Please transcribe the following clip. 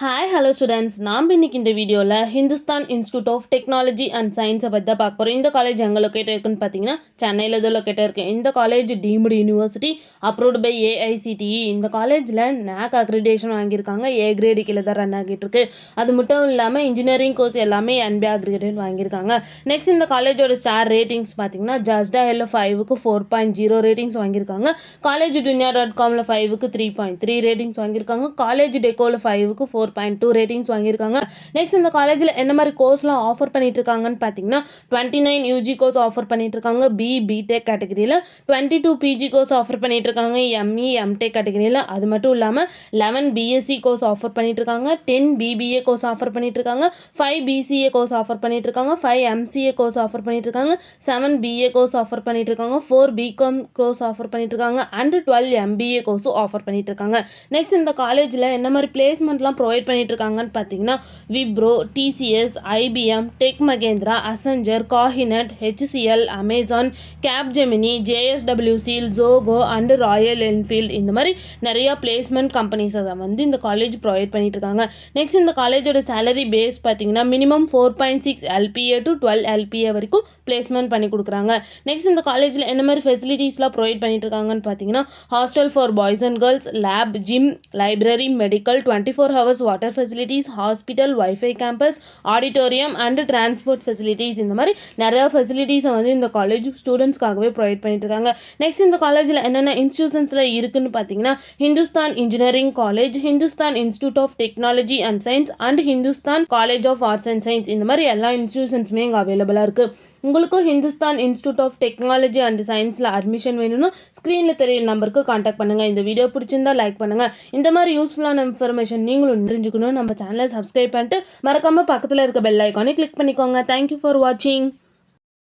Hi hello students, நாம் இன்னைக்கு இந்த வீடியோவில் Hindustan institute of technology and சயின்ஸை பற்றி தான் பார்க்க போகிறோம். இந்த காலேஜ் எங்கே லொக்கேட் இருக்குன்னு பார்த்தீங்கன்னா சென்னையில் தான் லொக்கேட் இருக்குது. இந்த college deemed university approved by AICTE. இந்த காலேஜில் NAC அக்ரிடேஷன் வாங்கியிருக்காங்க. ஏ கிரேடு கீழே தான் ரன் ஆகிட்டு இருக்கு. அது மட்டும் இல்லாமல் இன்ஜினியரிங் கோர்ஸ் எல்லாமே NBA அக்ரிடேட் வாங்கியிருக்காங்க. நெக்ஸ்ட் இந்த காலேஜோட ஸ்டார் ரேட்டிங்ஸ் பார்த்தீங்கன்னா ஜஸ்டாயில் 5க்கு 4.0 ரேட்டிங்ஸ் வாங்கியிருக்காங்க. காலேஜ் dunia.comல 5க்கு 3.3 ரேட்டிங்ஸ் வாங்கியிருக்காங்க. காலேஜ் டெக்கோவில் 5க்கு 4.2 ரேட்டிங்ஸ் வாங்கியிருக்காங்க. நெக்ஸ்ட் இந்த காலேஜில் என்ன மாதிரி கோர்ஸ்லாம் ஆஃபர் பண்ணிட்டு இருக்காங்கன்னு பார்த்தீங்கன்னா 29 யூஜி கோர்ஸ் ஆஃபர் பண்ணிட்டு இருக்காங்க. பிடெக் கேட்டகரியில் 22 பிஜி கோர்ஸ் ஆஃபர் பண்ணிட்டு இருக்காங்க. எம்இ எம்டெக் கேட்டகரியில். அது மட்டும் இல்லாமல் 11 பிஎஸ்சி கோர்ஸ் ஆஃபர் பண்ணிட்டு இருக்காங்க. 10 பிபிஏ கோர்ஸ் ஆஃபர் பண்ணிட்டு இருக்காங்க. 5 பிசிஏ கோர்ஸ் ஆஃபர் பண்ணிட்டு இருக்காங்க. 5 எம்சிஏ கோர்ஸ் ஆஃபர் பண்ணிட்டு இருக்காங்க. 7 பிஏ கோர்ஸ் ஆஃபர் பண்ணிட்டு இருக்காங்க. 4 பிகாம் கோர்ஸ் ஆஃபர் பண்ணிட்டு இருக்காங்க. அண்ட் 12 எம்பிஏ கோர்ஸும் ஆஃபர் பண்ணிட்டு இருக்காங்க. நெக்ஸ்ட் இந்த காலேஜில் என்ன மாதிரி பிளேஸ்மெண்ட்லாம் ப்ரொவைட் பண்ணிட்டு இருக்காங்கன்னு பார்த்தீங்கன்னா Wipro, TCS, IBM, tech Mahindra, Accenture, காஹினட், HCL, Amazon, Capgemini, JSWC, Zoho and royal Enfield இந்த மாதிரி நிறைய பிளேஸ்மெண்ட் கம்பெனிஸை வந்து இந்த காலேஜ் ப்ரொவைட் பண்ணிட்டு இருக்காங்க. நெக்ஸ்ட் இந்த காலேஜோட சேலரி பேஸ் பார்த்தீங்கன்னா மினிமம் 4.6 LPA டு 12 LPA வரைக்கும் பிளேஸ்மெண்ட் பண்ணி கொடுக்குறாங்க. நெக்ஸ்ட் இந்த காலேஜில் என்ன மாதிரி ஃபெசிலிட்டிஸ்லாம் ப்ரொவைட் பண்ணிட்டு இருக்காங்கன்னு பார்த்தீங்கன்னா hostel for boys and girls, lab, gym, library, medical, 24 hours water facilities, hospital, wifi campus, auditorium and transport facilities இந்த மாதிரி நிறைய ஃபெசிலிட்டிஸை வந்து இந்த காலேஜ் ஸ்டூடெண்ட்ஸ்க்காகவே ப்ரொவைட் பண்ணிட்டு இருக்காங்க. நெக்ஸ்ட் இந்த காலேஜில் என்னென்ன இன்ஸ்டியூஷன்ஸில் இருக்குன்னு பார்த்தீங்கன்னா Hindustan engineering college, Hindustan institute of technology and science and Hindustan college of arts and science இந்த மாதிரி எல்லா இன்ஸ்டியூஷன்ஸுமே இங்கே அவைலபிளாக இருக்குது. உங்களுக்கும் Hindustan institute of technology and சயின்ஸில் அட்மிஷன் வேணும்னா ஸ்க்ரீனில் தெரியுற நம்பருக்கு காண்டாக்ட் பண்ணுங்கள். இந்த வீடியோ பிடிச்சிருந்தா லைக் பண்ணுங்கள். இந்த மாதிரி யூஸ்ஃபுல்லான இன்ஃபர்மேஷன் நீங்களும் தெரிஞ்சுக்கணும் நம்ம சேனலை சப்ஸ்கிரைப் பண்ணிட்டு மறக்காமல் பக்கத்தில் இருக்க பெல் ஐக்கானை கிளிக் பண்ணிக்கோங்க. தேங்க்யூ ஃபார் வாட்சிங்.